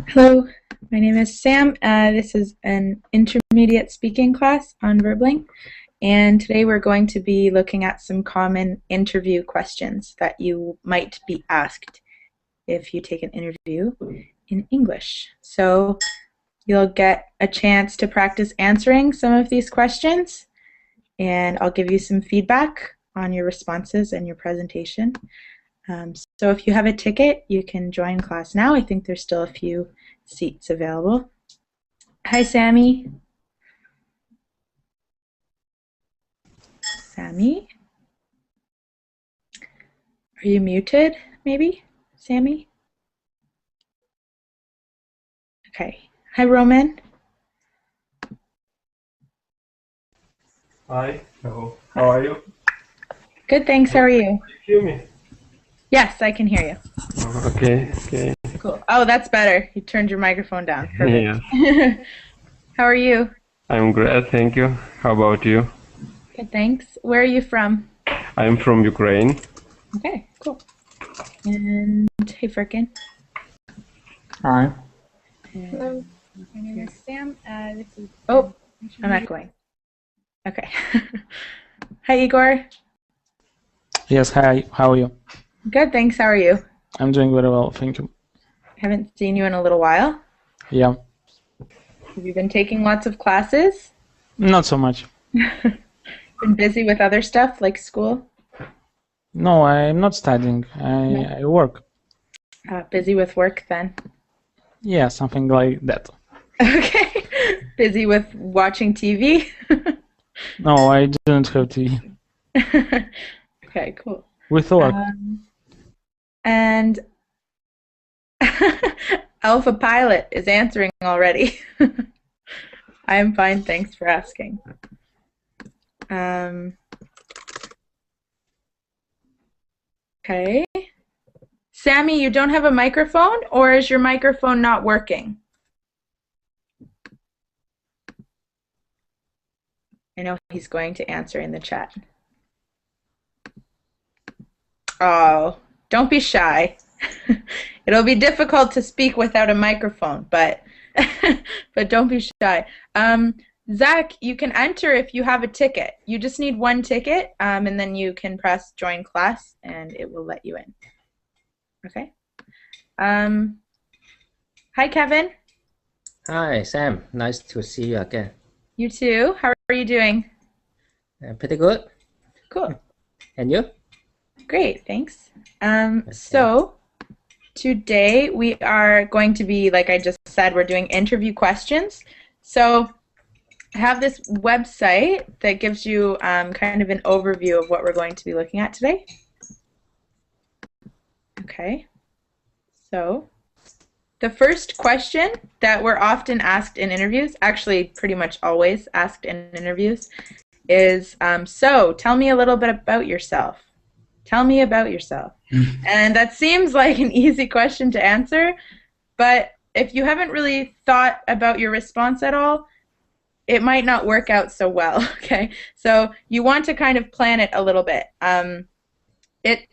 Hello, my name is Sam. This is an intermediate speaking class on Verbling, and today we're going to be looking at some common interview questions that you might be asked if you take an interview in English. So you'll get a chance to practice answering some of these questions, and I'll give you some feedback on your responses and your presentation. So if you have a ticket, you can join class now. I think there's still a few seats available. Hi, Sammy. Sammy? Are you muted, maybe? Sammy? Okay. Hi, Roman. Hi. Hello. How are you? Good, thanks. How are you? Can you hear me? Yes, I can hear you. Okay. Cool. Oh, that's better. You turned your microphone down. Perfect. Yeah. How are you? I'm great, thank you. How about you? Good, thanks. Where are you from? I'm from Ukraine. Okay, cool. And hey, Firkin. Hi. Hello. My name is Sam. This is. Oh, I'm echoing. Okay. Hi, Igor. Yes, hi. How are you? Good, thanks. How are you? I'm doing very well, thank you. Haven't seen you in a little while. Yeah, Have you been taking lots of classes? not so much. Been busy with other stuff like school? No, I'm not studying. I work. Busy with work then? Yeah, something like that. Okay. Busy with watching TV? No, I didn't have TV. Okay, cool. With work. And Alpha Pilot is answering already. I am fine, thanks for asking. Okay. Sammy, you don't have a microphone, or is your microphone not working? I know he's going to answer in the chat. Oh, don't be shy. It'll be difficult to speak without a microphone, but but don't be shy. Zach, you can enter if you have a ticket. You just need one ticket, and then you can press join class, and it will let you in. Okay. Hi, Kevin. Hi, Sam. Nice to see you again. You too. How are you doing? Pretty good. Cool. And you? Great, thanks. So today we are going to be, like I just said, we're doing interview questions. So I have this website that gives you kind of an overview of what we're going to be looking at today. Okay. So the first question that we're often asked in interviews, actually pretty much always asked in interviews, is, so tell me a little bit about yourself. Tell me about yourself. And that seems like an easy question to answer, but if you haven't really thought about your response at all, it might not work out so well, okay? So you want to kind of plan it a little bit. It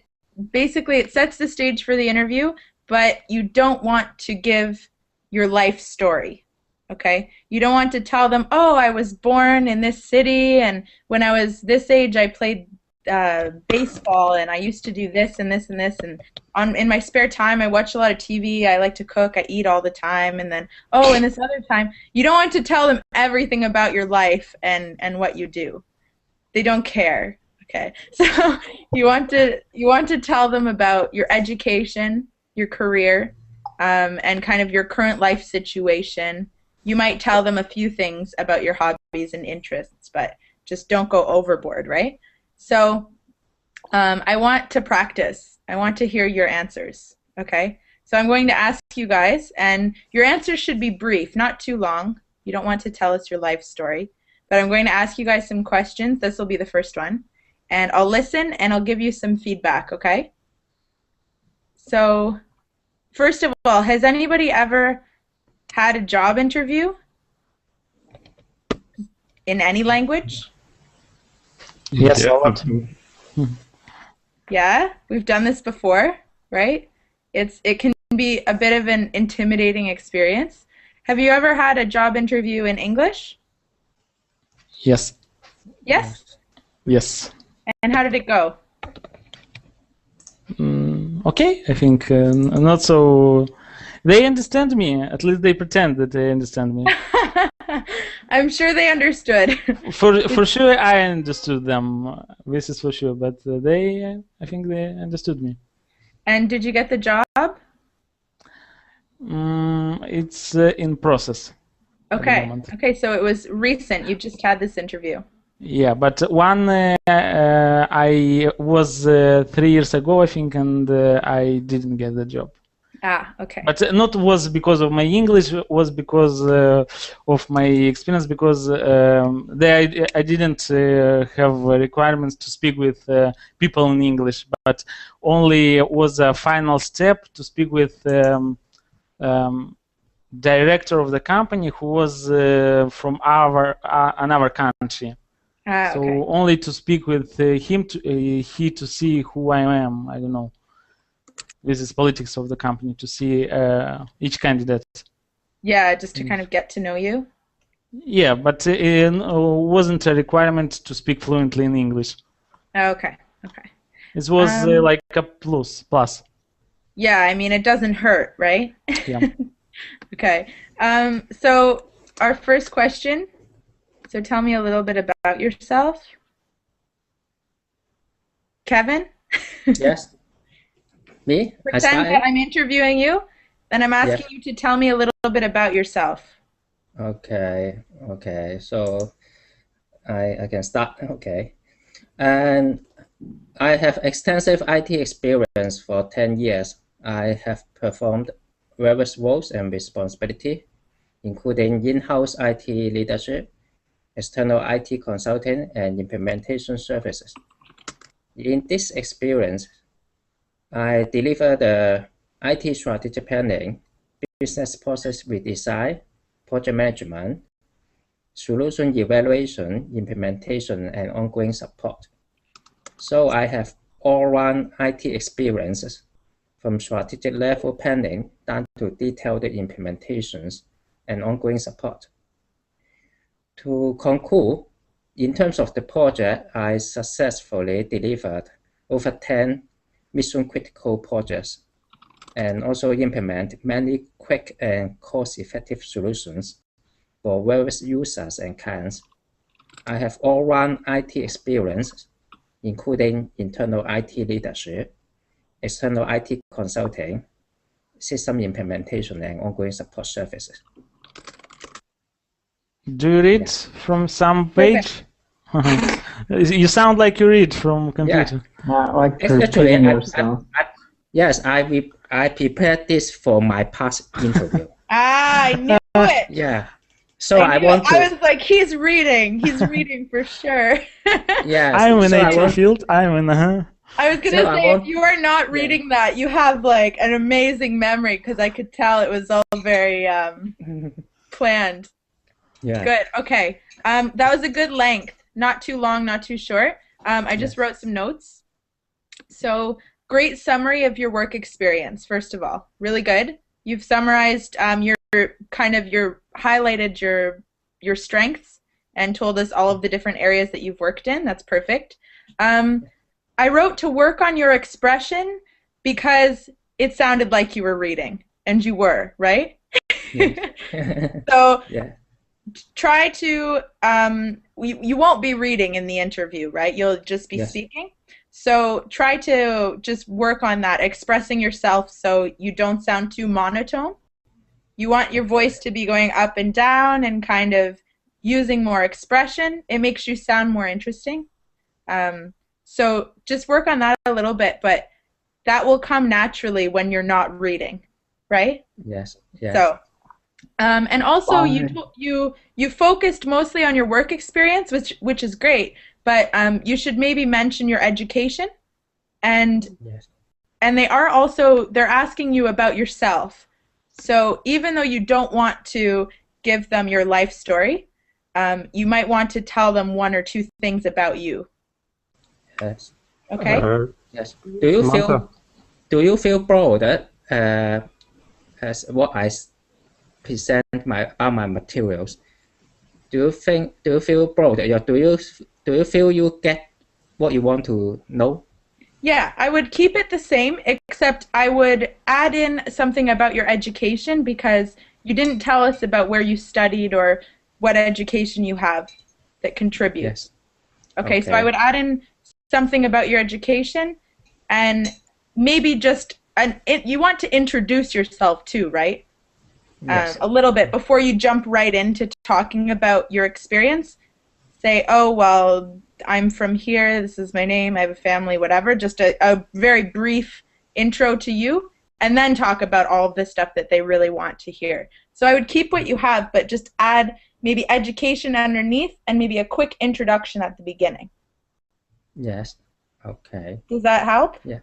sets the stage for the interview, but you don't want to give your life story, okay? You don't want to tell them, oh, I was born in this city, and when I was this age, I played baseball, and I used to do this and this and this, and in my spare time, I watch a lot of TV, I like to cook, I eat all the time, and then, oh, and this other time, you don't want to tell them everything about your life and what you do. They don't care, okay? So you want to tell them about your education, your career, and kind of your current life situation. You might tell them a few things about your hobbies and interests, but just don't go overboard, right? So I want to practice. I want to hear your answers. Okay? So I'm going to ask you guys, and your answers should be brief, not too long. You don't want to tell us your life story. But I'm going to ask you guys some questions. This will be the first one. And I'll listen and I'll give you some feedback, okay? So, first of all, has anybody ever had a job interview in any language? Yes, Yeah, a lot. absolutely. Yeah, we've done this before, right? It can be a bit of an intimidating experience. Have you ever had a job interview in English? Yes, Yes? yes. And how did it go? Okay, I think not so. They understand me. At least they pretend that they understand me. I'm sure they understood. For sure, I understood them. This is for sure. But I think they understood me. And did you get the job? It's in process at the Okay. moment. Okay, so it was recent. You just had this interview. Yeah, but one I was 3 years ago, I think, and I didn't get the job. Ah, okay. But not was because of my English, was because of my experience. Because I didn't have requirements to speak with people in English, but only was a final step to speak with director of the company who was from another country. Ah, So okay. only to speak with him, to see who I am. I don't know. This is politics of the company, to see each candidate. Yeah, just to kind of get to know you. Yeah, but it wasn't a requirement to speak fluently in English. Okay. Okay. It was like a plus. Yeah, I mean, it doesn't hurt, right? Yeah. Okay. So our first question. So tell me a little bit about yourself. Kevin? Yes, me? I Pretend that started? I'm interviewing you, and I'm asking Yes. you to tell me a little bit about yourself. Okay, okay. So I can start. Okay. And I have extensive IT experience for 10 years. I have performed various roles and responsibility, including in-house IT leadership, external IT consulting, and implementation services. In this experience, I deliver the IT strategy planning, business process redesign, project management, solution evaluation, implementation, and ongoing support. So I have all-round IT experiences from strategic level planning down to detailed implementations and ongoing support. To conclude, in terms of the project, I successfully delivered over 10 mission-critical projects and also implement many quick and cost-effective solutions for various users and clients. I have all-round IT experience, including internal IT leadership, external IT consulting, system implementation, and ongoing support services. Do you read Yeah. from some Perfect. page? You sound like you read from Yeah. computer. Like Actually, preparing yourself. yes, I prepared this for my past interview. Ah, I knew it. Yeah. So I I knew want it. I to, was like, he's reading. He's reading for sure. yes. I'm in So I IT want, field. I'm in. I was gonna So I say, if want- you are not reading that, you have like an amazing memory because I could tell it was all very planned. yeah. Good. Okay. That was a good length. Not too long, not too short. I just wrote some notes. So, great summary of your work experience, first of all. Really good. You've summarized your highlighted your strengths and told us all of the different areas that you've worked in. That's perfect. I wrote to work on your expression because it sounded like you were reading, and you were, right? So Yeah. try to you won't be reading in the interview, right? You'll just be Yes. speaking. So try to just work on that, expressing yourself so you don't sound too monotone. You want your voice to be going up and down and kind of using more expression. It makes you sound more interesting. So just work on that a little bit, but that will come naturally when you're not reading, right? Yes. Yes. So, and also Fine. you focused mostly on your work experience, which is great, but you should maybe mention your education, and Yes. they're asking you about yourself. So even though you don't want to give them your life story, you might want to tell them one or two things about you. Yes. Okay? Yes. Do you Samantha. feel proud as what present my materials? Do you feel proud, or do you feel you get what you want to know? Yeah, I would keep it the same, except I would add in something about your education because you didn't tell us about where you studied or what education you have that contributes. Yes. Okay, so I Okay. would add in something about your education and maybe just you want to introduce yourself too, right? Yes. A little bit before you jump right into talking about your experience. Say, oh, well, I'm from here, this is my name, I have a family, whatever. Just a very brief intro to you, and then talk about all of the stuff that they really want to hear. So I would keep what you have, but just add maybe education underneath and maybe a quick introduction at the beginning. Yes. Okay. Does that help? Yeah.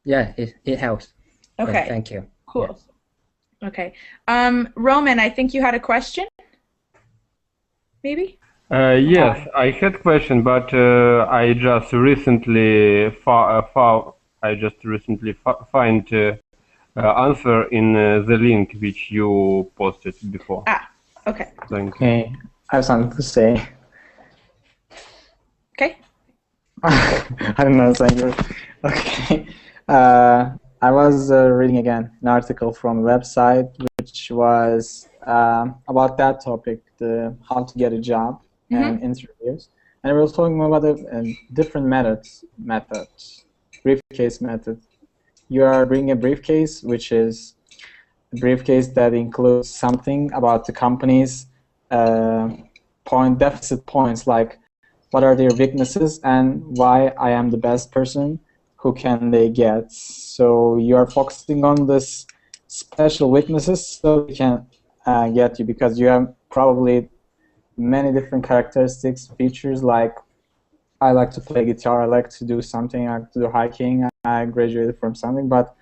Yeah. It helps. Yeah. Okay, Thank you. cool. Yes. Okay. Roman, I think you had a question, maybe? Yes, I had question, but I just recently find answer in the link which you posted before. Ah, okay. Thank you. Okay, I have something to say. Okay. I don't know, thank you. Okay. I was reading again an article from a website which was about that topic, the how to get a job and interviews. And we were talking about different methods, briefcase method. You are bringing a briefcase, which is a briefcase that includes something about the company's deficit points, like what are their weaknesses and why I am the best person, who can they get. So you are focusing on this special weaknesses so they can get you, because you have probably many different characteristics, features, like I like to play guitar, I like to do something, I like to do hiking, I graduated from something, but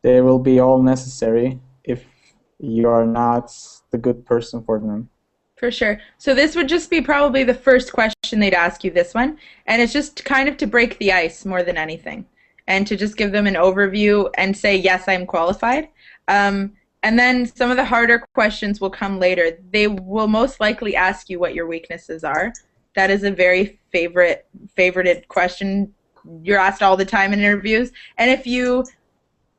they will be all necessary if you are not the good person for them. For sure. So this would just be probably the first question they'd ask you, this one. And it's just kind of to break the ice more than anything. And to just give them an overview and say, yes, I'm qualified. And then some of the harder questions will come later. They will most likely ask you what your weaknesses are. That is a very favorited question. You're asked all the time in interviews. And if you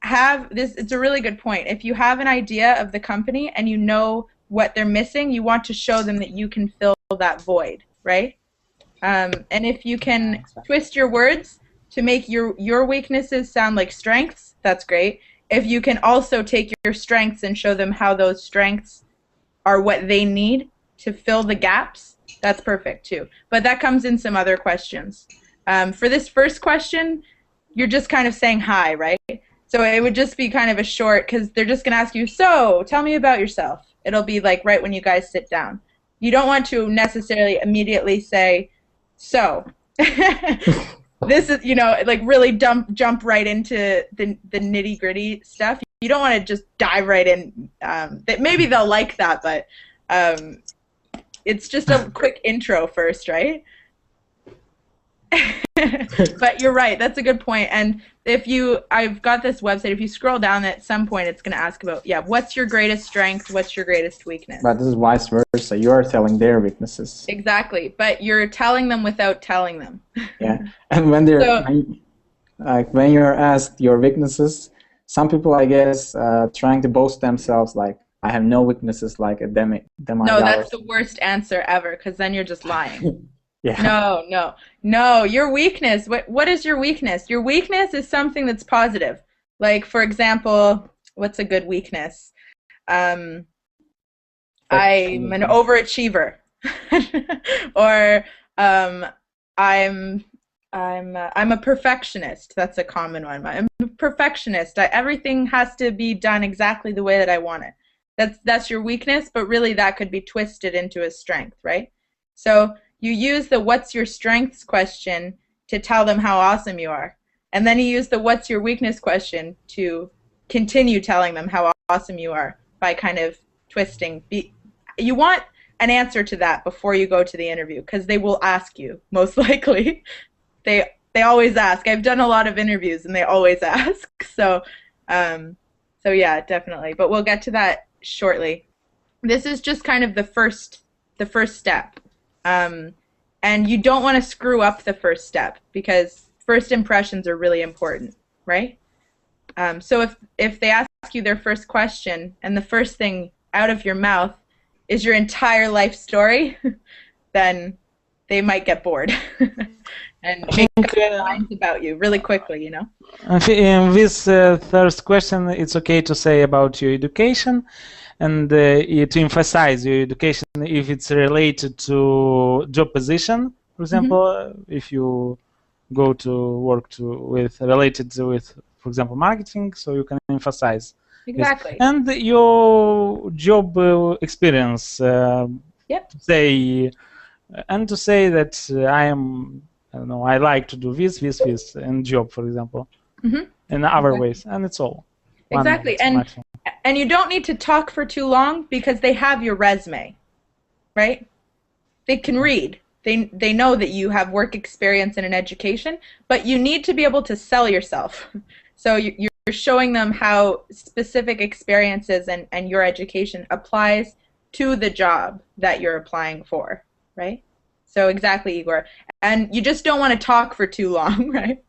have this, it's a really good point. If you have an idea of the company and you know what they're missing, you want to show them that you can fill that void, right? And if you can twist your words to make your weaknesses sound like strengths, that's great. If you can also take your strengths and show them how those strengths are what they need to fill the gaps, that's perfect too. But that comes in some other questions. For this first question, you're just kind of saying hi, right? So it would just be kind of a short, because they're just going to ask you, so tell me about yourself. It'll be like right when you guys sit down. You don't want to necessarily immediately say, so this is, like really jump right into the nitty gritty stuff. You don't want to just dive right in. Maybe they'll like that, but it's just a quick intro first, right? But you're right. That's a good point. And I've got this website. If you scroll down, at some point, it's going to ask about, what's your greatest strength? What's your greatest weakness? But this is vice versa. You are telling their weaknesses. Exactly. But you're telling them without telling them. Yeah. And when when you're asked your weaknesses, some people, I guess, trying to boast themselves, like, I have no weaknesses, like a demi. No, that's the worst answer ever, because then you're just lying. Yeah. No. Your weakness. What is your weakness? Your weakness is something that's positive. Like, for example, what's a good weakness? I'm an overachiever, or I'm I'm a perfectionist. That's a common one. I'm a perfectionist. Everything has to be done exactly the way that I want it. That's your weakness, but really that could be twisted into a strength, right? So you use the "What's your strengths?" question to tell them how awesome you are, and then you use the "What's your weakness?" question to continue telling them how awesome you are by kind of twisting. You want an answer to that before you go to the interview because they will ask you most likely. They always ask. I've done a lot of interviews and they always ask. So yeah, definitely. But we'll get to that shortly. This is just kind of the first step. And you don't want to screw up the first step because first impressions are really important, right? So if they ask you their first question and the first thing out of your mouth is your entire life story, then they might get bored and make up minds about you really quickly, you know? In this first question, it's okay to say about your education and to emphasize your education if it's related to job position. For example, if you go to work related with, for example, marketing, so you can emphasize. Exactly. This. And your job experience. Yep. To say that I don't know, I like to do this, in job, for example, in other ways, and it's all. Exactly, and you don't need to talk for too long because they have your resume, right? They can read. They know that you have work experience and an education, but you need to be able to sell yourself. So you're showing them how specific experiences and your education applies to the job that you're applying for, right? So exactly, Igor. And you just don't want to talk for too long, right?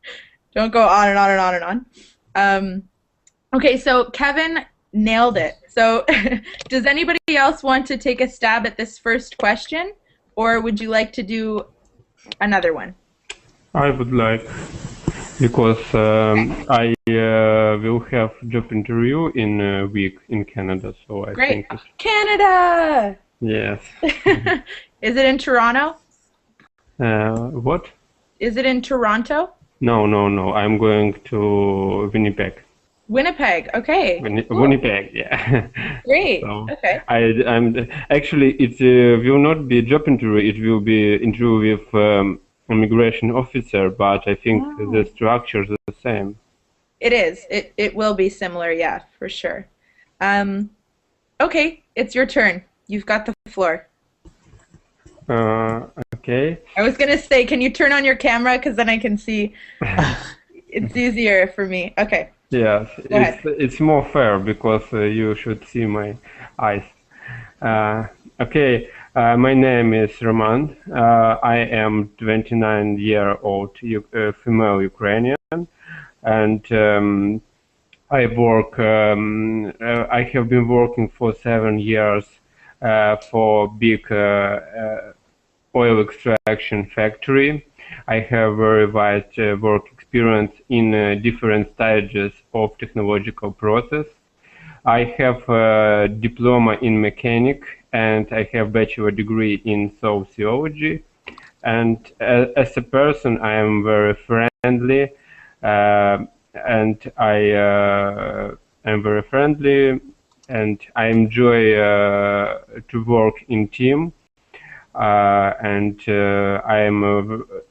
Don't go on and on and on and on. Okay, so Kevin nailed it. So does anybody else want to take a stab at this first question, or would you like to do another one? I would like, because I will have job interview in a week in Canada, so I Great. think it's... Canada! Yes. Is it in Toronto? What? Is it in Toronto? No. I'm going to Winnipeg. Winnipeg. Okay. Cool. Winnipeg. Yeah. Great. So okay. I'm actually it will not be a job interview. It will be interview with immigration officer, but I think the structure is the same. It is. It will be similar. Yeah, for sure. Okay, it's your turn. You've got the floor. Okay. I was gonna say, can you turn on your camera? Because then I can see. It's easier for me. Okay. Yes, it's more fair because you should see my eyes. Okay, my name is Roman. I am 29-year-old female Ukrainian, and I work. I have been working for 7 years for big oil extraction factory. I have very wide work experience in different stages of technological process. I have a diploma in mechanic and I have bachelor degree in sociology. And as a person, I am very friendly, and I am very friendly, and I enjoy to work in team. And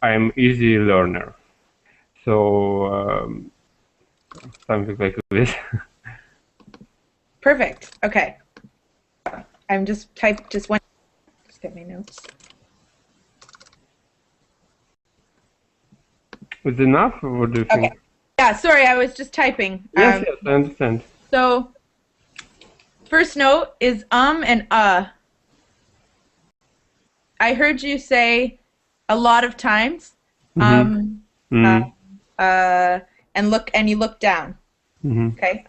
I'm easy learner, so something like this. Perfect. Okay. I'm just just get my notes. Is enough? Or what do you think? Okay. Yeah. Sorry, I was just typing. Yes, I understand. So, first note is and I heard you say a lot of times, and you look down. Okay.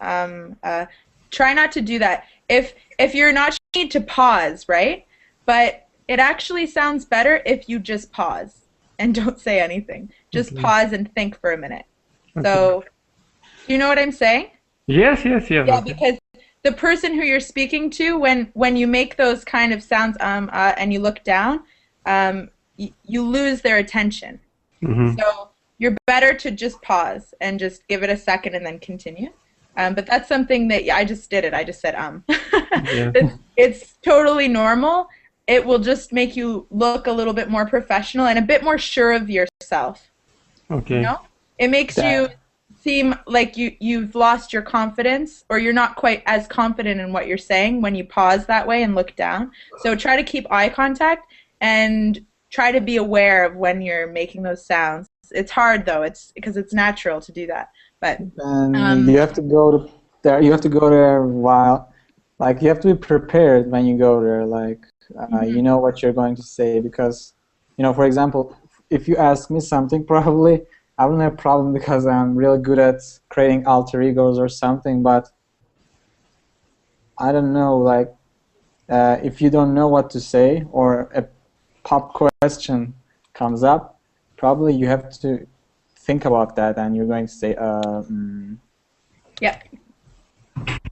Try not to do that. If you're not, you need to pause, right? But it actually sounds better if you just pause and don't say anything. Just pause and think for a minute. Okay. So, do you know what I'm saying? Yes. Yeah, because the person who you're speaking to, when you make those kind of sounds, and you look down, you lose their attention. So you're better to just pause and just give it a second and then continue. But that's something that I just did it. I just said Yeah. it's totally normal. It will just make you look a little bit more professional and a bit more sure of yourself. Okay. You know? It makes you seem like you've lost your confidence, or you're not quite as confident in what you're saying when you pause that way and look down. So try to keep eye contact and try to be aware of when you're making those sounds. It's hard though. It's because it's natural to do that. But And you have to go to there. You have to go there while, like, you have to be prepared when you go there. Like, you know what you're going to say, because, you know, for example, if you ask me something, probably I wouldn't have a problem because I'm really good at creating alter egos or something. But I don't know, like, if you don't know what to say or a pop question comes up, probably you have to think about that, and you're going to say, yeah.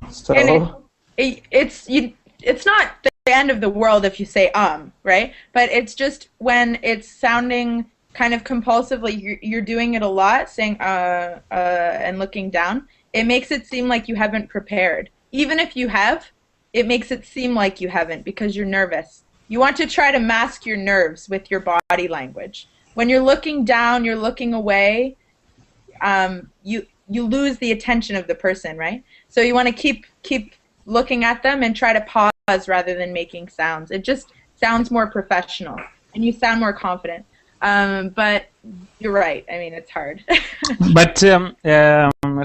So And it's not the end of the world if you say right? But it's just when it's sounding kind of compulsively, you're doing it a lot, saying and looking down. It makes it seem like you haven't prepared. Even if you have, it makes it seem like you haven't because you're nervous. You want to try to mask your nerves with your body language. When you're looking down, you're looking away, you lose the attention of the person, right? So you want to keep looking at them and try to pause rather than making sounds. It just sounds more professional, and you sound more confident. But you're right. I mean, it's hard. But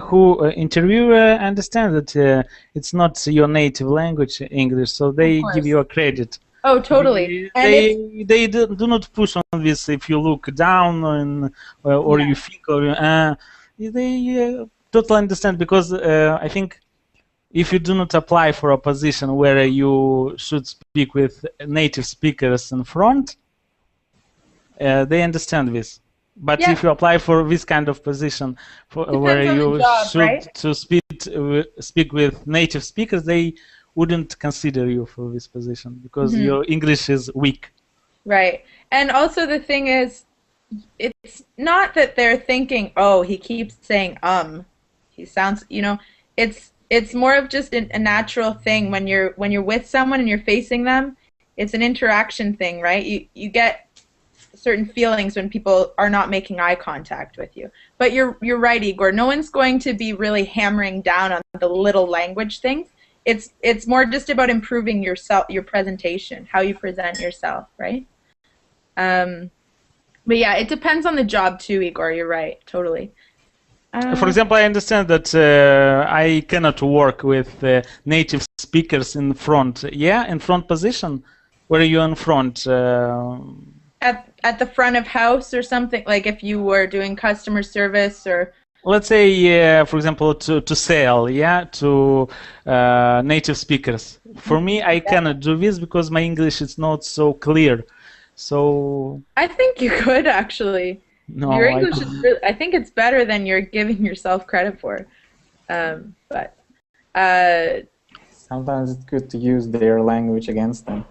who interviewer understand that it's not your native language, English, so they give you a credit. Oh, totally. They do not push on this if you look down or you think, or they totally understand, because I think if you do not apply for a position where you should speak with native speakers in front, they understand this. But if you apply for this kind of position where you should right? to speak with native speakers, they wouldn't consider you for this position because your English is weak. Right. And also the thing is, it's not that they're thinking, oh, he keeps saying he sounds, you know, it's more of just a natural thing when you're with someone and you're facing them. It's an interaction thing, right? You get certain feelings when people are not making eye contact with you. But you're right, Igor. No one's going to be really hammering down on the little language things. It's more just about improving your presentation, how you present yourself, right? But yeah, it depends on the job too, Igor. You're right, totally. For example, I understand that I cannot work with native speakers in front. Yeah, in front position. Where are you in front? At the front of house or something, like if you were doing customer service or. Let's say, for example, to sell, to native speakers. For me, I cannot do this because my English is not so clear. So I think you could actually. No, your English is really, I think it's better than you're giving yourself credit for. But sometimes it's good to use their language against them.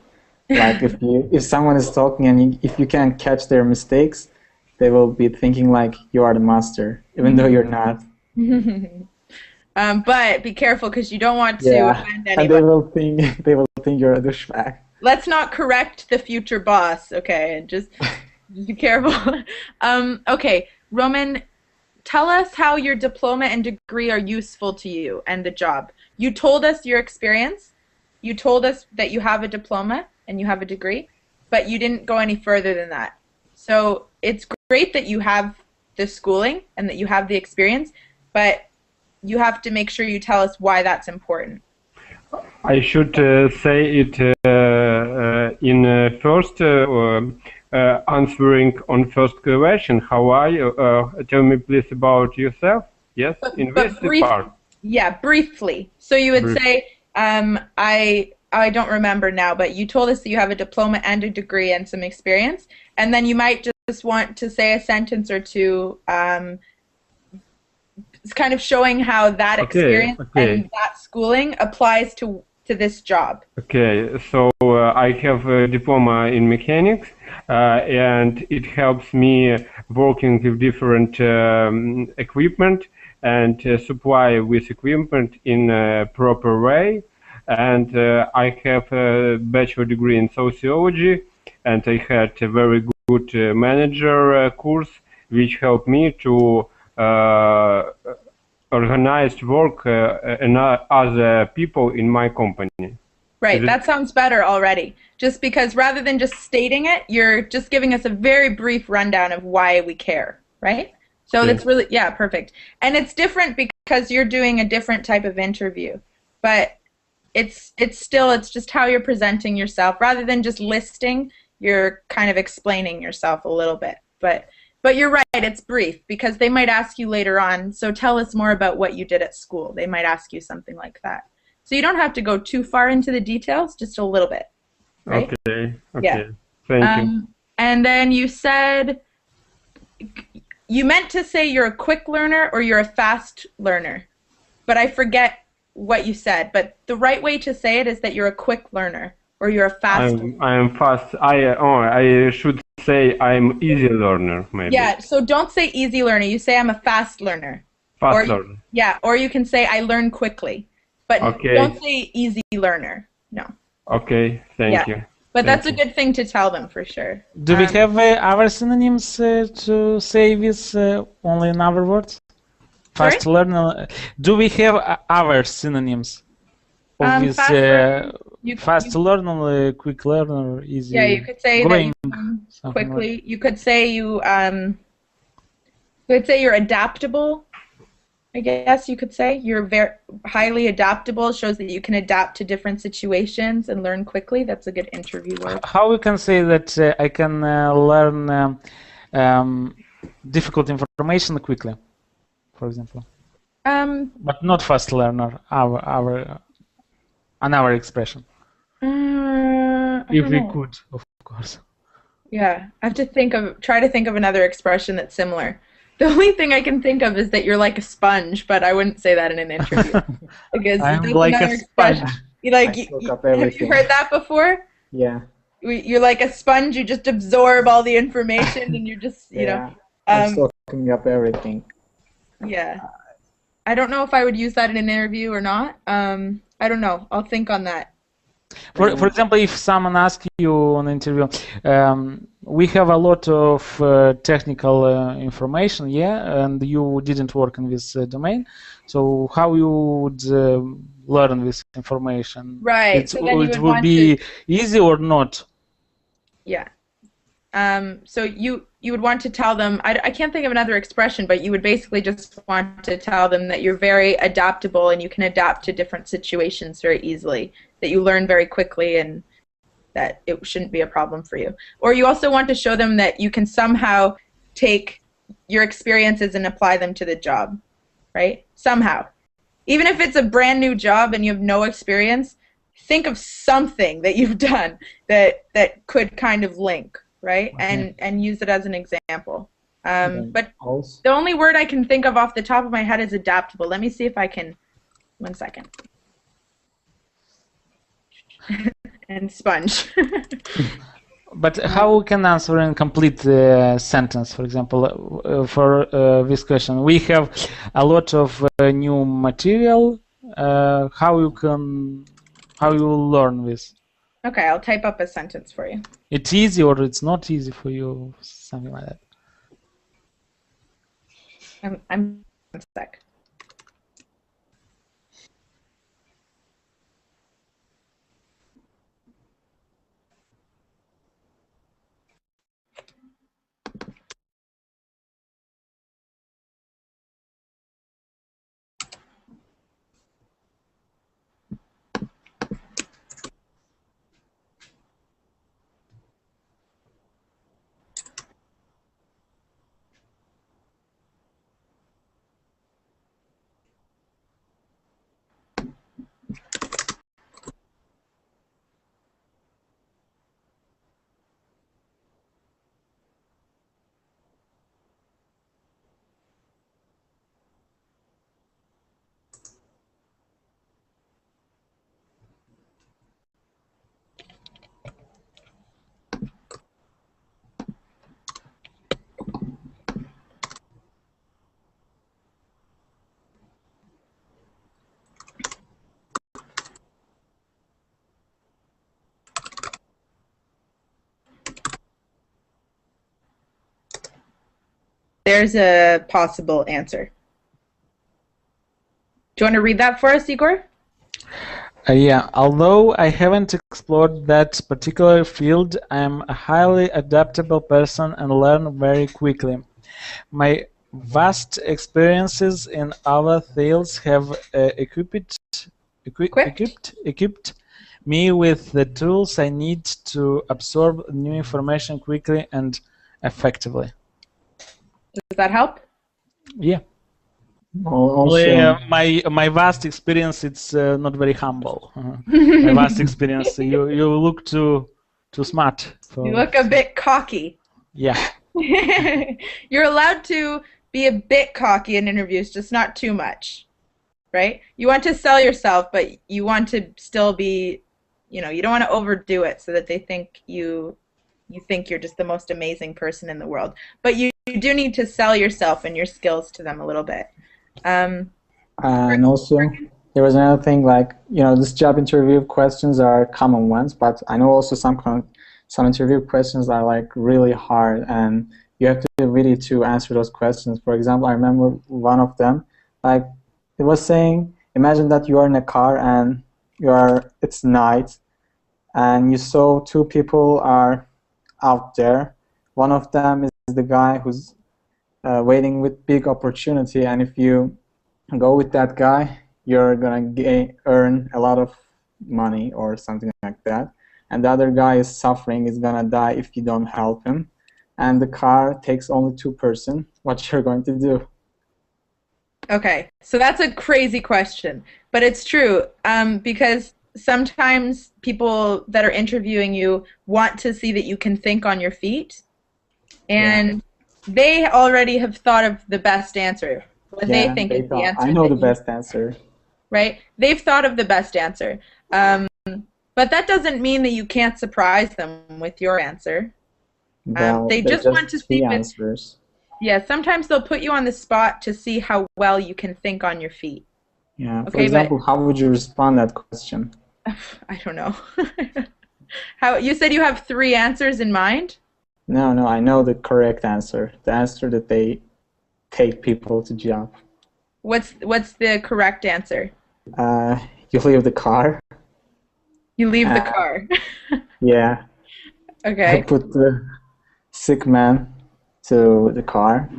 Like if someone is talking and if you can't catch their mistakes, they will be thinking like you are the master, even though you're not. But be careful because you don't want to offend anybody. And they will think you're a douchebag. Let's not correct the future boss, okay? And just be careful. Okay, Roman, tell us how your diploma and degree are useful to you and the job. You told us your experience. You told us that you have a diploma and you have a degree, but you didn't go any further than that. So it's great that you have the schooling and that you have the experience, but you have to make sure you tell us why that's important. I should say it in first answering on first question. How are you? Tell me please about yourself. Yes, in this part. Yeah, briefly. So you would say, I don't remember now, but you told us that you have a diploma and a degree and some experience, and then you might just want to say a sentence or two, kind of showing how that experience and that schooling applies to this job. Okay, so I have a diploma in mechanics. and it helps me working with different equipment and supply with equipment in a proper way. And I have a bachelor degree in sociology, and I had a very good manager course, which helped me to organize work and other people in my company. Right, that sounds better already. Just because rather than just stating it, you're just giving us a very brief rundown of why we care, right? So that's really, yeah, perfect. And it's different because you're doing a different type of interview. But it's just how you're presenting yourself. Rather than just listing, you're kind of explaining yourself a little bit. But you're right, it's brief because they might ask you later on, so tell us more about what you did at school. They might ask you something like that. So you don't have to go too far into the details, just a little bit. Right? Okay. Yeah. Thank you. And then you said, you meant to say you're a quick learner or you're a fast learner, but I forget what you said. But the right way to say it is that you're a quick learner or you're a fast learner. I am fast. I should say I'm easy learner, maybe. Yeah, so don't say easy learner. You say I'm a fast learner. Fast learner. Yeah, or you can say I learn quickly. But don't say easy learner. No. Okay, thank you. But that's a good thing to tell them for sure. Do we have other synonyms to say this only in other words? Fast learner. Do we have other synonyms of this fast learner, quick learner, easy? Yeah, you could say going, that you quickly. Like. You could say you're adaptable. I guess you could say you're very highly adaptable. Shows that you can adapt to different situations and learn quickly. That's a good interview word. How we can say that I can learn difficult information quickly, for example? But not fast learner. Another expression. If we could, of course. Yeah, I have to try to think of another expression that's similar. The only thing I can think of is that you're like a sponge, but I wouldn't say that in an interview. Because I'm like a sponge. Have you heard that before? Yeah. You're like a sponge, you just absorb all the information and you're just, you know. I'm soaking up everything. Yeah. I don't know if I would use that in an interview or not. I don't know. I'll think on that. For example, if someone asks you on an interview, we have a lot of technical information, and you didn't work in this domain, so how you would learn this information? Right. It would be easy or not? Yeah. So you would want to tell them, I can't think of another expression, but you would basically just want to tell them that you're very adaptable and you can adapt to different situations very easily, that you learn very quickly and that it shouldn't be a problem for you. Or you also want to show them that you can somehow take your experiences and apply them to the job, right? Somehow. Even if it's a brand new job and you have no experience, think of something that you've done that could kind of link. Right, and use it as an example. But the only word I can think of off the top of my head is adaptable. Let me see if I can. 1 second. And sponge. But how we can answer in complete sentence? For example, for this question, we have a lot of new material. How you learn this? Okay, I'll type up a sentence for you. It's easy or it's not easy for you, something like that. I'm stuck. there's a possible answer. Do you want to read that for us, Igor? Yeah, although I haven't explored that particular field, I am a highly adaptable person and learn very quickly. My vast experiences in other fields have equipped me with the tools I need to absorb new information quickly and effectively. Does that help? Yeah. Also, My vast experience, it's not very humble. My vast experience, you look too smart. You look a bit cocky. Yeah. You're allowed to be a bit cocky in interviews, just not too much, right? You want to sell yourself, but you want to still be, you don't want to overdo it so that they think you think you're just the most amazing person in the world. But you do need to sell yourself and your skills to them a little bit. and also, there was another thing, like, this job interview questions are common ones, but I know also some interview questions are like really hard, and you have to really to answer those questions. For example, I remember one of them, like, it was saying, imagine that you are in a car and it's night, and you saw two people are out there. One of them is the guy who's waiting with big opportunity, and if you go with that guy, you're gonna earn a lot of money or something like that. And the other guy is suffering, is gonna die if you don't help him. And the car takes only 2%. What you're going to do? Okay, so that's a crazy question, but it's true, because sometimes people that are interviewing you want to see that you can think on your feet, and they already have thought of the best answer. What they think is the answer. I know the best answer. Right? They've thought of the best answer. But that doesn't mean that you can't surprise them with your answer. Well, they just want to see answers. Yeah, sometimes they'll put you on the spot to see how well you can think on your feet. Yeah. For example, how would you respond to that question? I don't know. How you said you have 3 answers in mind? No, I know the correct answer. The answer that they take people to job. What's the correct answer? You leave the car. You leave the car. Yeah. Okay. I put the sick man to the car.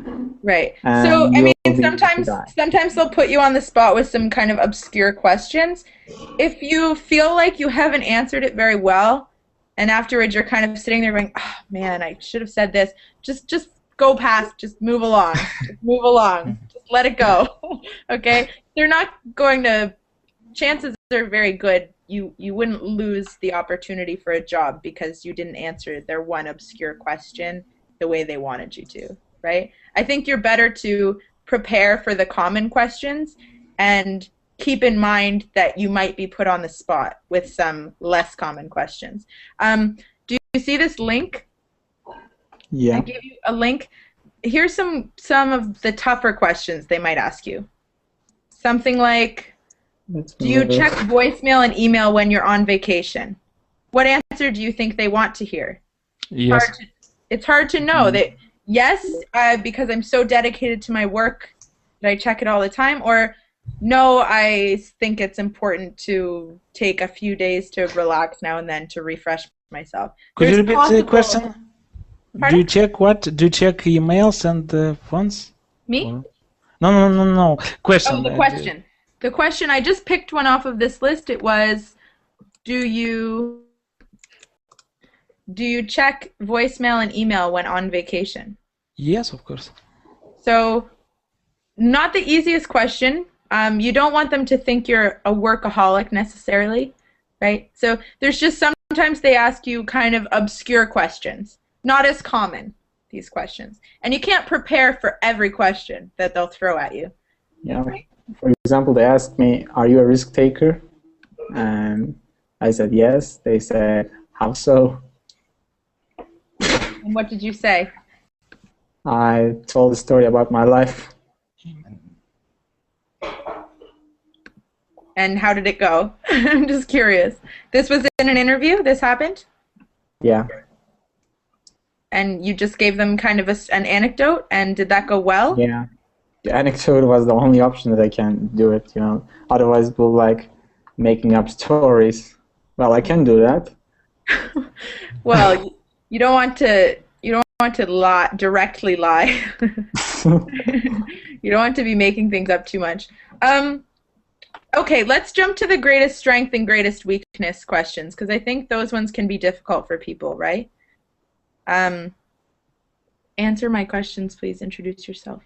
Right. So I mean, sometimes they'll put you on the spot with some kind of obscure questions. If you feel like you haven't answered it very well, and afterwards you're kind of sitting there going, "Oh man, I should have said this." Just go past. Just move along. Just move along. Just let it go. Okay. They're not going to. Chances are very good you wouldn't lose the opportunity for a job because you didn't answer their one obscure question the way they wanted you to, right? I think you're better to prepare for the common questions and keep in mind that you might be put on the spot with some less common questions. Do you see this link? Yeah. I gave you a link. Here's some of the tougher questions they might ask you. Something like, do you check voicemail and email when you're on vacation? What answer do you think they want to hear? Yes. It's hard to know. That yes, because I'm so dedicated to my work that I check it all the time, or no, I think it's important to take a few days to relax now and then to refresh myself. Could you repeat the question? Pardon? Do you check what? Do you check emails and phones? Me? Or... No. Question. Oh, the question. The question, I just picked one off of this list. It was, do you check voicemail and email when on vacation? Yes, of course. So, not the easiest question. You don't want them to think you're a workaholic necessarily, right? So there's just sometimes they ask you kind of obscure questions, not as common, these questions. And you can't prepare for every question that they'll throw at you. Yeah. Right? For example, they asked me, are you a risk taker? And I said yes. They said, how so? And what did you say? I told a story about my life. And how did it go? I'm just curious. This was in an interview? This happened? Yeah. and you just gave them kind of an anecdote, and did that go well? Yeah. The anecdote was the only option that I can do it, you know. Otherwise, we'll like making up stories. Well, I can do that. Well, you don't want to lie, directly lie. You don't want to be making things up too much. Okay, let's jump to the greatest strength and greatest weakness questions, because I think those ones can be difficult for people, right? Answer my questions, please. Introduce yourself.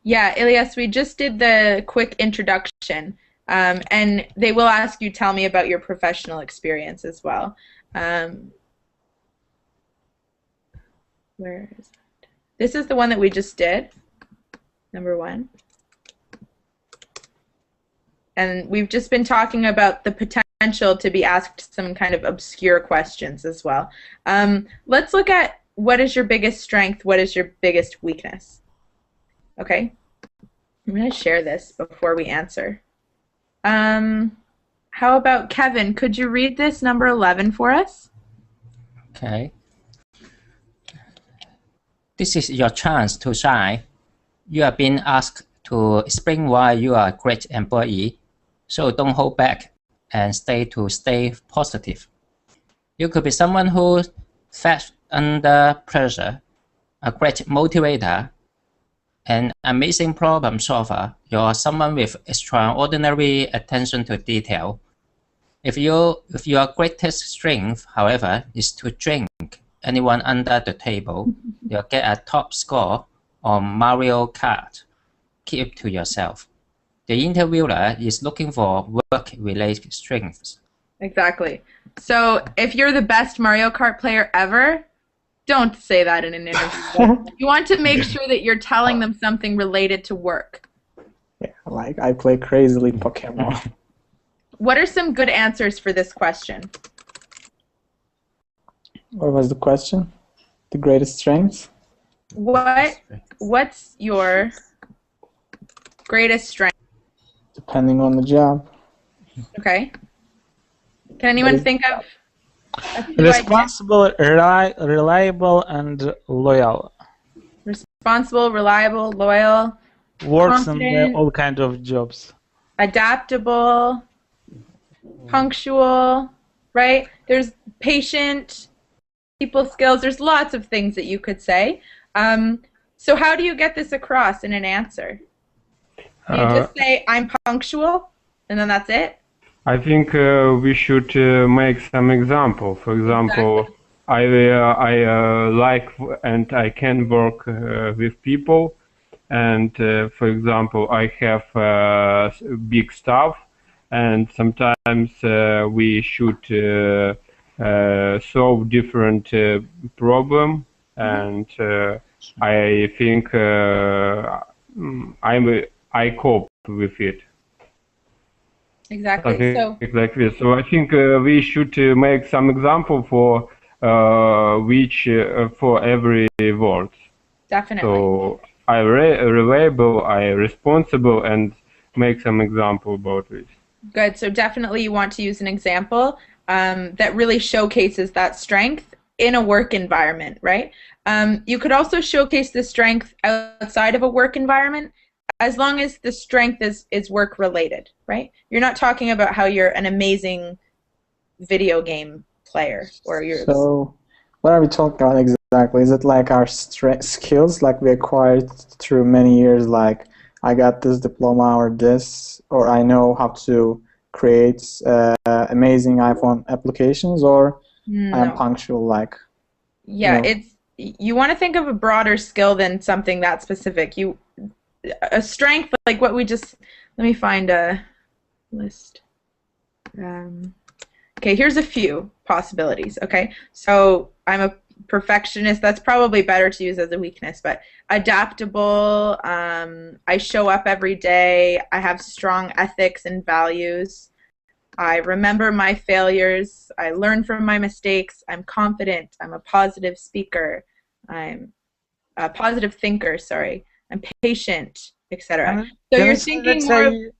Yeah, Ilyas, we just did the quick introduction, and they will ask you, tell me about your professional experience as well. Where is it? This is the one that we just did, number 1. And we've just been talking about the potential to be asked some kind of obscure questions as well. Let's look at what is your biggest strength, what is your biggest weakness. Okay? I'm going to share this before we answer. How about Kevin? Could you read this number 11 for us? Okay. This is your chance to shine. You are being asked to explain why you are a great employee, so don't hold back and stay positive. You could be someone who thrives under pressure, a great motivator, an amazing problem solver. You're someone with extraordinary attention to detail. If your greatest strength, however, is to drink anyone under the table, you'll get a top score on Mario Kart. Keep it to yourself. The interviewer is looking for work-related strengths. Exactly. So if you're the best Mario Kart player ever, don't say that in an interview. You want to make sure that you're telling them something related to work. Yeah, like I play crazily Pokemon. What are some good answers for this question? What was the question? The greatest strengths? What's your greatest strength? Depending on the job. Okay. Can anyone think of a few Responsible, reliable, and loyal. Responsible, reliable, loyal, Works in confident, all kinds of jobs. adaptable, punctual, right? There's patient, people skills. There's lots of things that you could say. So how do you get this across in an answer? Do you just say, I'm punctual, and then that's it? I think we should make some example. For example, exactly. I like and I can work with people, and for example, I have big staff, and sometimes we should solve different problem, and I think I cope with it. Exactly. Exactly. So I think we should make some example for which for every word. Definitely. So I reliable, I responsible, and make some example about this. Good. So definitely you want to use an example that really showcases that strength in a work environment, right? You could also showcase the strength outside of a work environment, as long as the strength is work related, right? You're not talking about how you're an amazing video game player or you're. So, what are we talking about exactly? Is it like our skills, like we acquired through many years, like I got this diploma or this, or I know how to create amazing iPhone applications, or I'm punctual, like? Yeah, you want to think of a broader skill than something that specific. A strength like what we just, let me find a list. Okay, here's a few possibilities. Okay, so I'm a perfectionist. That's probably better to use as a weakness, but adaptable. I show up every day. I have strong ethics and values. I remember my failures. I learn from my mistakes. I'm confident. I'm a positive speaker. I'm a positive thinker, sorry. I'm patient, etc. So you're thinking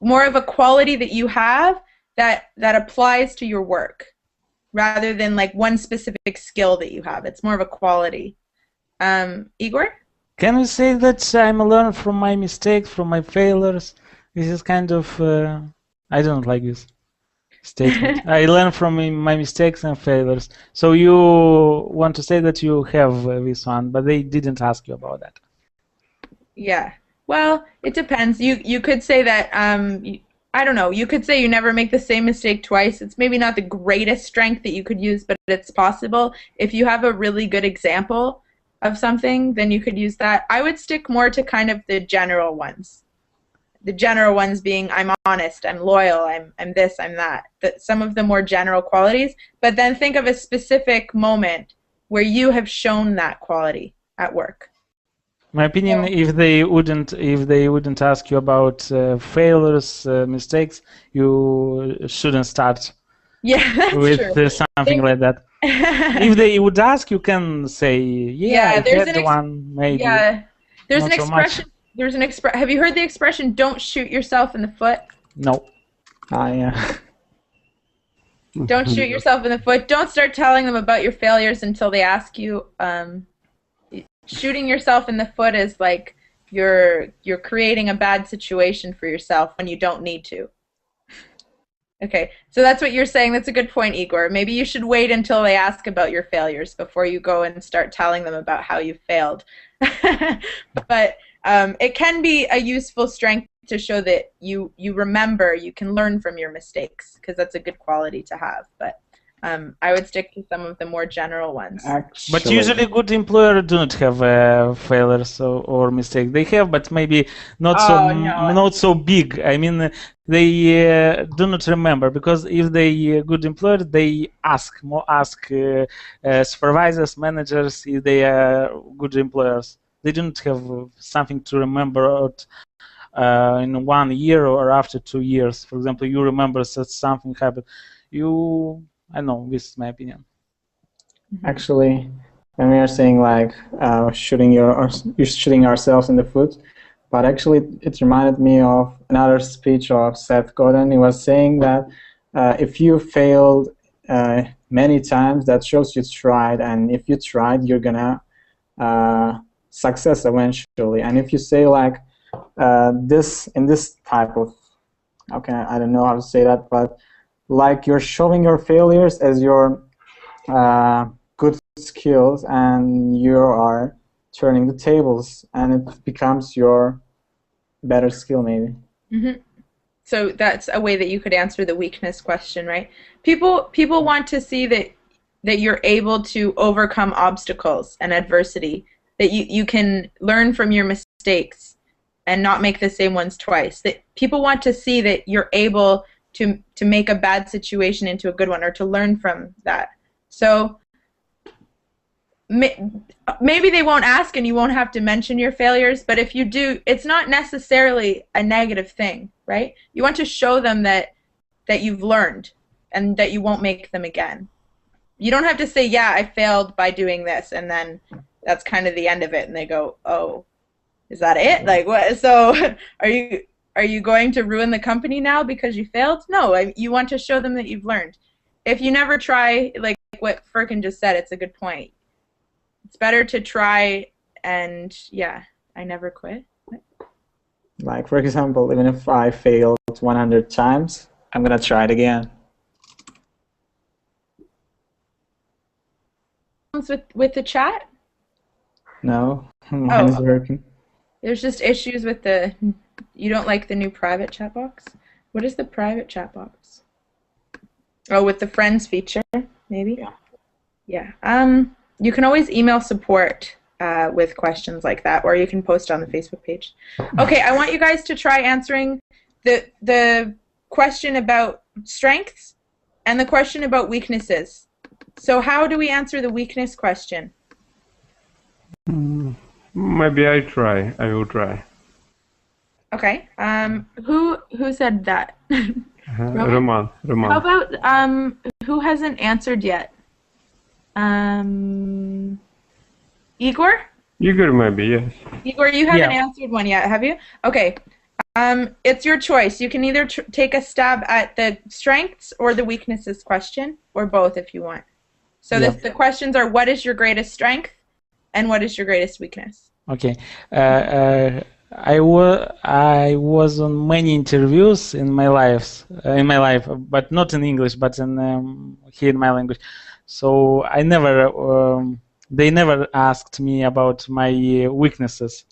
more of a quality that you have that applies to your work, rather than like one specific skill that you have. It's more of a quality. Igor? Can we say that I'm a learner from my mistakes, from my failures? This is kind of I don't like this statement. I learn from my mistakes and failures. So you want to say that you have this one, but they didn't ask you about that. Yeah. Well, it depends. You could say that I don't know. You could say you never make the same mistake twice. It's maybe not the greatest strength that you could use, but it's possible. If you have a really good example of something, then you could use that. I would stick more to kind of the general ones. The general ones being I'm honest, I'm loyal, I'm this, I'm that. Some of the more general qualities, but then think of a specific moment where you have shown that quality at work. My opinion, if they wouldn't ask you about failures, mistakes, you shouldn't start Yeah, that's with true. something like that. If they would ask, you can say, "Yeah, I there's had one, maybe." Yeah, there's Not an so much. expression. Have you heard the expression "Don't shoot yourself in the foot"? No. Yeah. Don't shoot yourself in the foot. Don't start telling them about your failures until they ask you. Shooting yourself in the foot is like you're creating a bad situation for yourself when you don't need to. Okay, so that's what you're saying. That's a good point, Igor. Maybe you should wait until they ask about your failures before you go and start telling them about how you failed. But it can be a useful strength to show that you remember, you can learn from your mistakes, because that's a good quality to have. But I would stick to some of the more general ones. But usually good employer do not have failures or mistakes. They have, but maybe not not so big. I mean, they do not remember, because if they good employer, they ask supervisors, managers if they are good employers. They don't have something to remember in 1 year or after 2 years. For example, you remember that something happened. I know, this is my opinion. Actually, when we are saying like shooting ourselves in the foot, but actually it reminded me of another speech of Seth Godin. He was saying that if you failed many times, that shows you tried, and if you tried, you're gonna success eventually. And if you say like this in this type of, I don't know how to say that, but like you're showing your failures as your good skills, and you are turning the tables, and it becomes your better skill maybe. Mm-hmm. So that's a way that you could answer the weakness question, right? People want to see that you're able to overcome obstacles and adversity, that you can learn from your mistakes and not make the same ones twice. That people want to see that you're able to make a bad situation into a good one, or to learn from that. So maybe they won't ask and you won't have to mention your failures, but if you do, it's not necessarily a negative thing, right? You want to show them that you've learned and that you won't make them again. You don't have to say, yeah, I failed by doing this, and then that's kind of the end of it, and they go, oh, is that it? Like, what? So are you going to ruin the company now because you failed? No, you want to show them that you've learned. If you never try, like what Furkan just said, it's a good point. It's better to try, and yeah, I never quit. Like, for example, even if I failed 100 times, I'm going to try it again. With the chat? No, mine is working. There's just issues with you don't like the new private chat box? What is the private chat box? Oh, with the friends feature, maybe? Yeah. You can always email support with questions like that, or you can post on the Facebook page. Okay, I want you guys to try answering the question about strengths and the question about weaknesses. So how do we answer the weakness question? Maybe I will try. Okay. Who said that? Roman. How about who hasn't answered yet? Igor? Igor, maybe, yes. Igor, you haven't answered one yet, have you? Okay. It's your choice. You can either take a stab at the strengths or the weaknesses question, or both if you want. So the questions are, what is your greatest strength? and what is your greatest weakness? Okay. I was on many interviews in my life, but not in English, but in here in my language. So they never asked me about my weaknesses.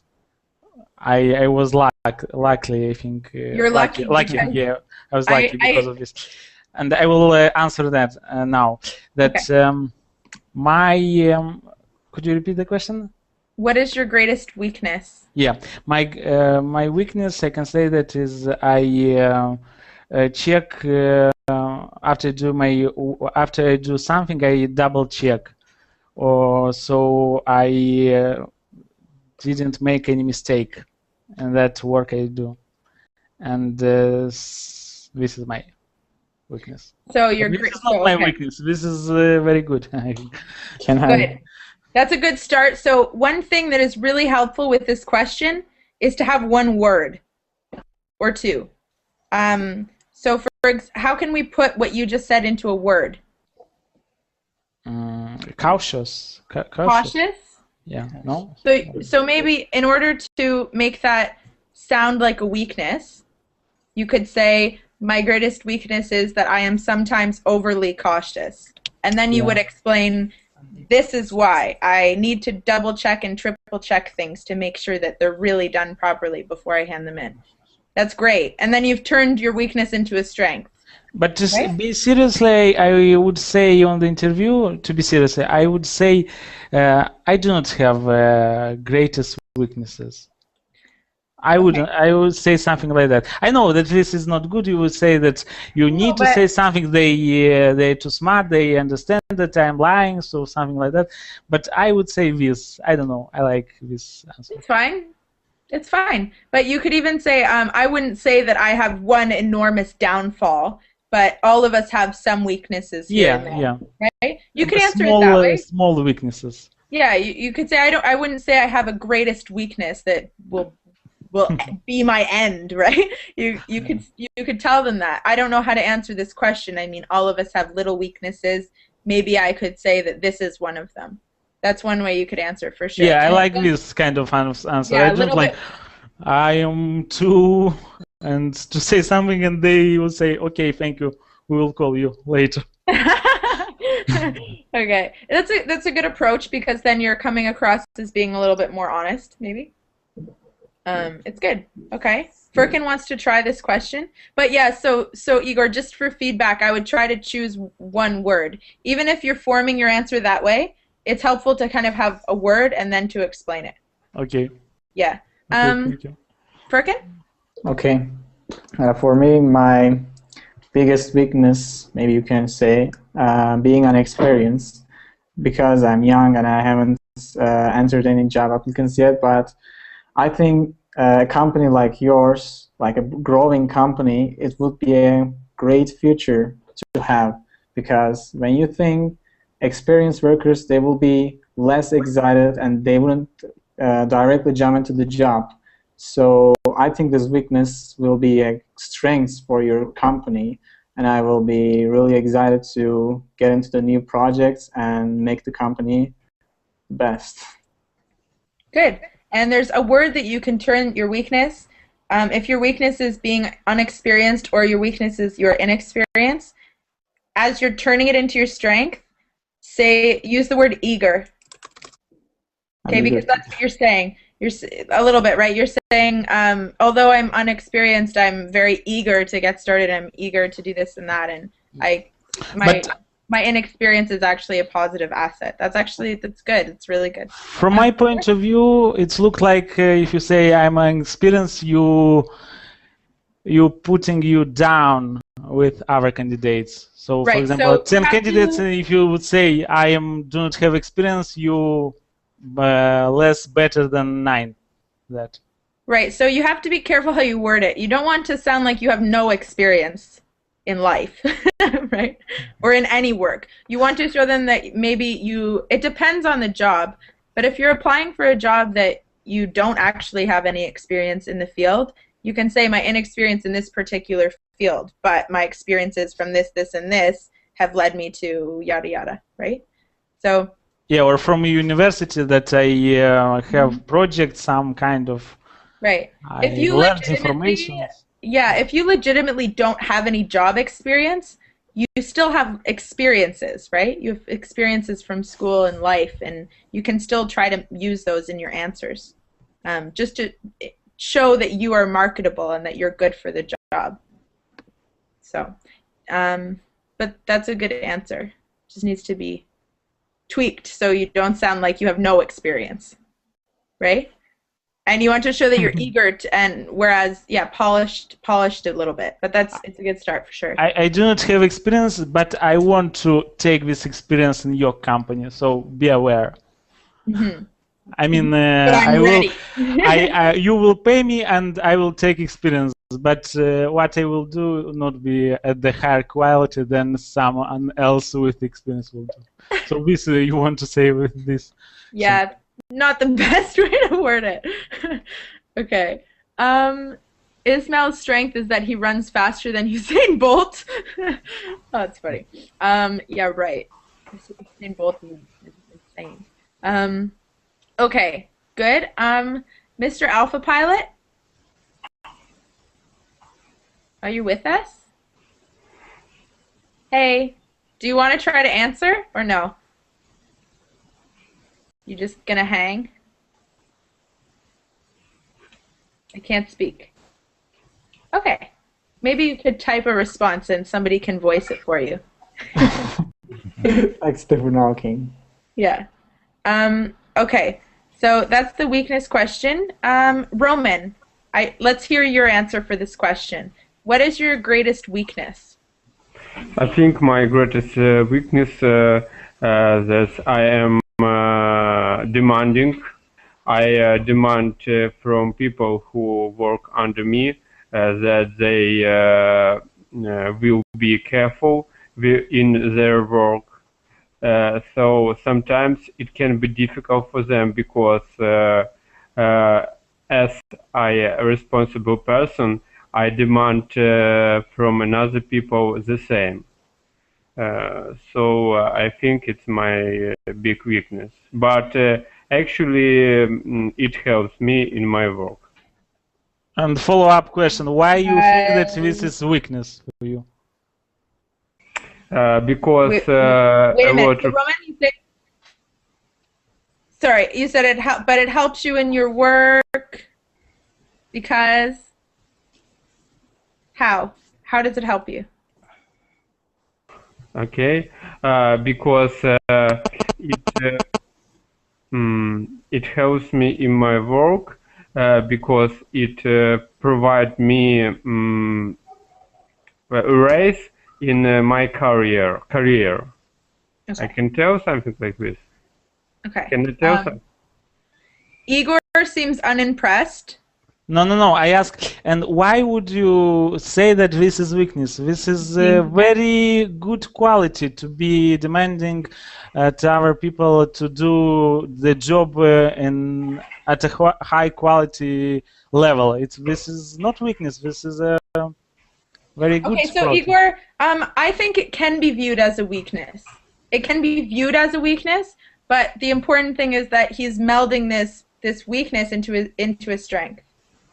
I was lucky, I think. You're lucky. Lucky, yeah. I was lucky because I of this, and I will answer that now. That could you repeat the question? What is your greatest weakness? Yeah, my weakness, I can say that is I check after I do something, I double check, or so I didn't make any mistake in that work I do, and this is my weakness. So you're This great. is not my weakness. This is very good. Good. That's a good start. So one thing that is really helpful with this question is to have one word or two. So how can we put what you just said into a word? Cautious. Cautious? Yeah. No. So maybe in order to make that sound like a weakness, you could say, my greatest weakness is that I am sometimes overly cautious. And then you would explain, this is why. I need to double check and triple check things to make sure that they're really done properly before I hand them in. That's great. And then you've turned your weakness into a strength. But to be seriously, I would say on the interview, to be serious, I would say I do not have greatest weaknesses. I would say something like that. I know that this is not good. You would say that you need to say something. They're too smart. They understand that I'm lying, so something like that. But I would say this. I don't know. I like this answer. It's fine. It's fine. But you could even say, I wouldn't say that I have one enormous downfall, but all of us have some weaknesses here and there, right? You could answer it that way. Small weaknesses. Yeah, you could say I wouldn't say I have a greatest weakness that will be my end, right? You could tell them that. I don't know how to answer this question. I mean, all of us have little weaknesses. Maybe I could say that this is one of them. That's one way you could answer for sure. Yeah, I like this kind of answer. Yeah, I don't like I am too, and to say something and they will say, okay, thank you, we will call you later. Okay, that's a good approach, because then you're coming across as being a little bit more honest, maybe. It's good. Okay. Furkan wants to try this question. But yeah, so Igor, just for feedback, I would try to choose one word. Even if you're forming your answer that way, it's helpful to kind of have a word and then to explain it. Okay. Yeah. Thank you. Furkan? Okay. For me, my biggest weakness, maybe you can say, being unexperienced, because I'm young and I haven't entered any job applicants yet, but I think a company like yours, like a growing company, it would be a great future to have, because when you think experienced workers, they will be less excited and they wouldn't directly jump into the job. So I think this weakness will be a strength for your company, and I will be really excited to get into the new projects and make the company best. Good. And there's a word that you can turn your weakness. If your weakness is being unexperienced or your weakness is your inexperience, as you're turning it into your strength, use the word eager. Okay, because that's what you're saying. You're a little bit, right? You're saying, although I'm unexperienced, I'm very eager to get started. I'm eager to do this and that, and my inexperience is actually a positive asset. That's good. It's really good. From my point of view, it's look like if you say I'm inexperienced, you putting you down with other candidates. So, for example, 10 candidates, if you would say do not have experience, you less better than 9. That. Right. So you have to be careful how you word it. You don't want to sound like you have no experience in life, right? Or in any work. You want to show them that maybe it depends on the job, but if you're applying for a job that you don't actually have any experience in the field, you can say my inexperience in this particular field, but my experiences from this, and this have led me to yada yada, right? So Yeah, or from a university that I have projects, some kind of Right. If I you learned legitimately, information. yeah, if you legitimately don't have any job experience, you still have experiences, right? You have experiences from school and life, and you can still try to use those in your answers, just to show that you are marketable and that you're good for the job. So, but that's a good answer. Just needs to be tweaked so you don't sound like you have no experience, right? And you want to show that you're eager to, and whereas, yeah, polished a little bit, but it's a good start for sure. I do not have experience, but I want to take this experience in your company, so be aware. Mm-hmm. I mean, But I'm I will, ready. you will pay me, and I will take experience. But what I will do not be at the higher quality than someone else with experience will do. So this you want to say with this? Yeah, not the best way to word it. Okay. Ismail's strength is that he runs faster than Usain Bolt. Oh, that's funny. Yeah, right. Usain Bolt is insane. Okay, good. Mr. Alpha Pilot, are you with us? Hey, do you want to try to answer or no? You just gonna hang? I can't speak. Okay. Maybe you could type a response and somebody can voice it for you. Like Stephen Hawking. Yeah. Okay. So that's the weakness question. Roman, let's hear your answer for this question. What is your greatest weakness? I think my greatest weakness that I am demanding. I demand from people who work under me that they will be careful in their work. So sometimes it can be difficult for them because as a responsible person, I demand from another people the same. So I think it's my big weakness. But actually, it helps me in my work. And follow-up question: why you think that this is weakness for you? Because Wait a a minute. lot So of Roman, sorry, you said but it helps you in your work because how? How does it help you? okay, because it helps me in my work because it provides me a raise in my career. I Okay. can tell something like this. Okay. Can I tell something? Igor seems unimpressed. No. I ask, and why would you say that this is weakness? This is a Being very good quality to be demanding to our people to do the job at a high quality level. This is not weakness. This is a very good Okay, so quality. Igor, I think it can be viewed as a weakness. It can be viewed as a weakness, but the important thing is that he's melding this weakness into a strength.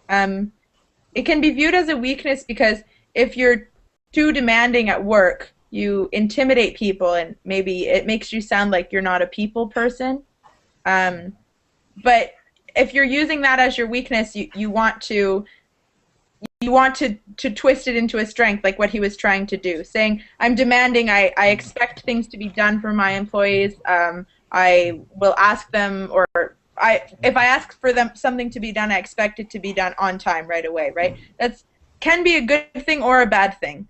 It can be viewed as a weakness because if you're too demanding at work, you intimidate people and maybe it makes you sound like you're not a people person. But if you're using that as your weakness, you want to twist it into a strength, like what he was trying to do, saying, I'm demanding, I expect things to be done for my employees. I will ask them, or if I ask for them something to be done, I expect it to be done on time right away, right? That's can be a good thing or a bad thing.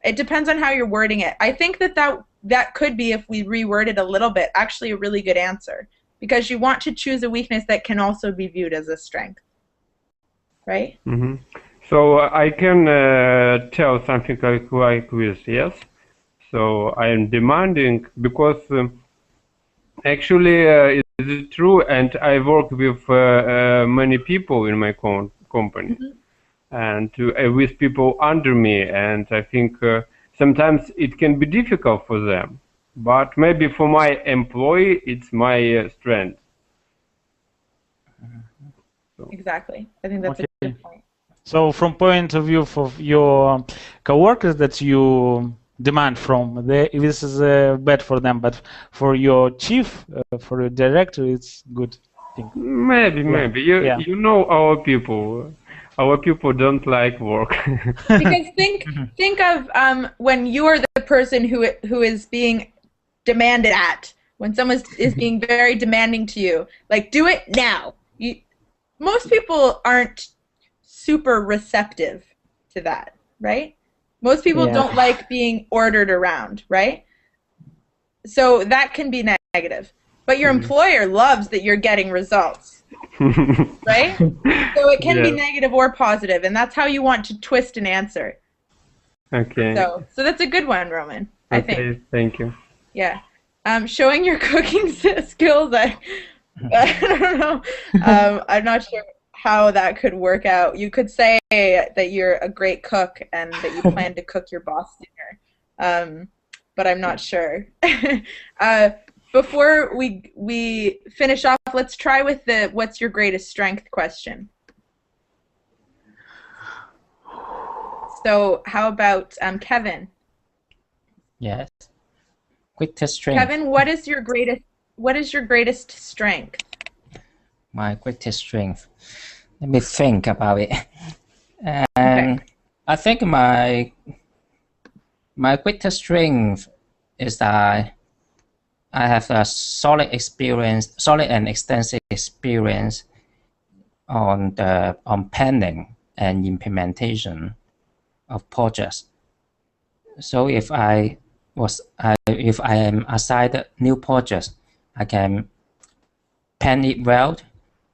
It depends on how you're wording it. I think that could be, if we reword it a little bit, actually a really good answer, because you want to choose a weakness that can also be viewed as a strength, right? Mm-hmm. So I can tell something like this, yes. So I am demanding because actually it's true, and I work with many people in my company, and with people under me, and I think sometimes it can be difficult for them. but maybe for my employee, it's my strength. Exactly. I think that's a good point. So from point of view of your coworkers that you demand from, this is bad for them, but for your chief, for your director, it's good thing. Maybe. You know our people. Our people don't like work. Because think of when you're the person who is being demanded at. When someone is being very demanding to you, like do it now. Most people aren't super receptive to that, right? Most people don't like being ordered around, right? So that can be negative. But your employer loves that you're getting results, right? So it can be negative or positive, and that's how you want to twist an answer. Okay. So that's a good one, Roman. I think. Thank you. Yeah. Showing your cooking skills, I don't know. I'm not sure how that could work out. You could say that you're a great cook and that you plan to cook your boss dinner, but I'm not sure. Before we finish off, let's try with the what's your greatest strength question. So how about Kevin? Yes. Greatest strength. Kevin, what is your greatest strength? My greatest strength. Let me think about it. And I think my greatest strength is that I have a solid and extensive experience on planning and implementation of projects. So if I am assigned new projects, I can plan it well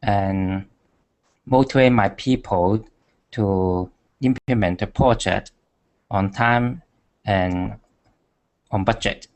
and motivate my people to implement the project on time and on budget.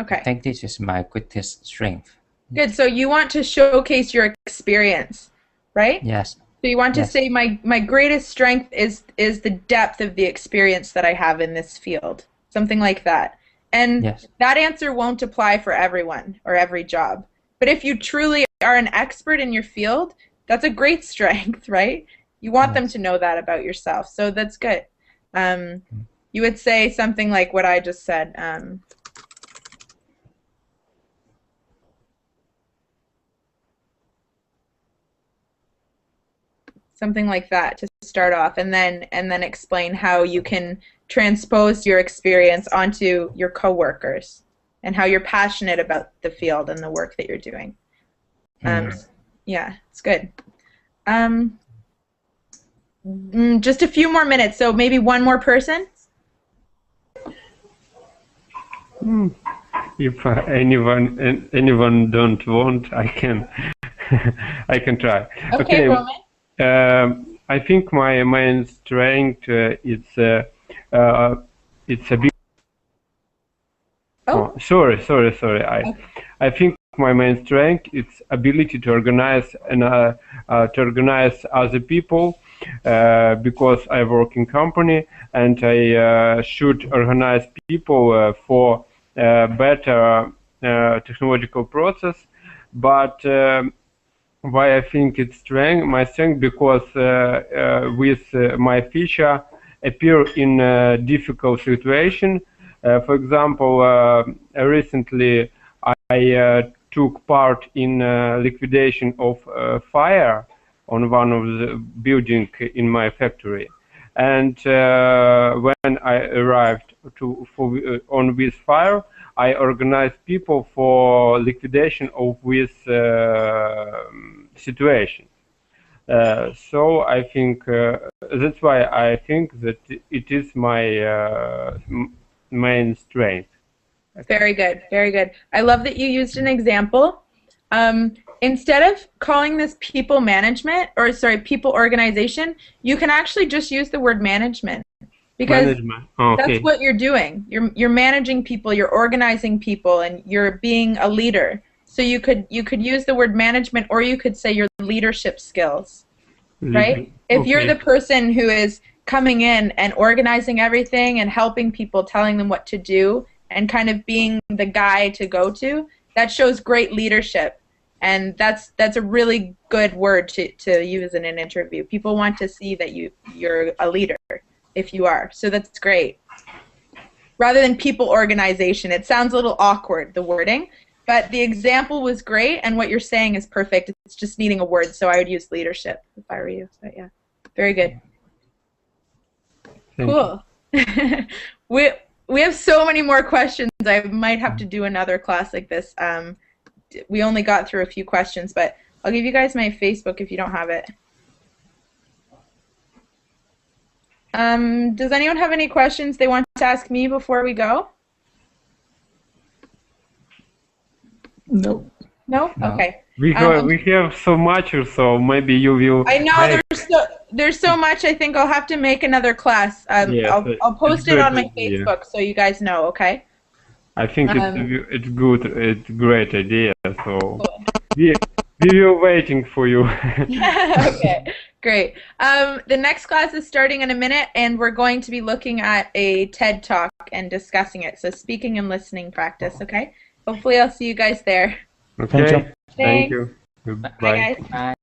Okay. I think this is my greatest strength. Good. So you want to showcase your experience, right? Yes. So you want to say my greatest strength is the depth of the experience that I have in this field. Something like that. And that answer won't apply for everyone or every job. But if you truly are an expert in your field, that's a great strength, right? You want them to know that about yourself. So that's good. You would say something like what I just said. Something like that to start off, and then explain how you can transpose your experience onto your coworkers and how you're passionate about the field and the work that you're doing. Yeah, it's good. Just a few more minutes, so maybe one more person. If anyone don't want, I can I can try. Okay, Roman. I think my main strength it's a big. Oh, sorry. I think my main strength is ability to organize and to organize other people because I work in company and I should organize people for better technological process. But why I think it's my strength because with my feature appear in a difficult situation. For example, recently I took part in liquidation of fire on one of the building in my factory, and when I arrived on this fire, I organized people for liquidation of this situation. So I think that's why I think that it is my main strength. very good, very good. I love that you used an example. Instead of calling this people management, or sorry, people organization, you can actually just use the word management. Because that's what you're doing. You're managing people, you're organizing people, and you're being a leader. So you could use the word management, or you could say your leadership skills, right? If you're the person who is coming in and organizing everything and helping people, telling them what to do, and kind of being the guy to go to, that shows great leadership. And that's a really good word to use in an interview. People want to see that you're a leader if you are. So that's great. Rather than people organization, it sounds a little awkward, the wording, but the example was great, and what you're saying is perfect. It's just needing a word, so I would use leadership if I were you. So yeah, very good. Cool. We have so many more questions. I might have to do another class like this. We only got through a few questions, but I'll give you guys my Facebook if you don't have it. Does anyone have any questions they want to ask me before we go? No. No? No. Okay. We have so much, so maybe you will. I know there's so much. I think I'll have to make another class. Yes, I'll post it on my idea. Facebook so you guys know. Okay. I think it's good. It's a great idea. So we were waiting for you. Okay, great. The next class is starting in a minute, and we're going to be looking at a TED Talk and discussing it. So speaking and listening practice. Okay. Hopefully, I'll see you guys there. Okay. Thank you. Thank you. Bye, Bye. guys. Bye.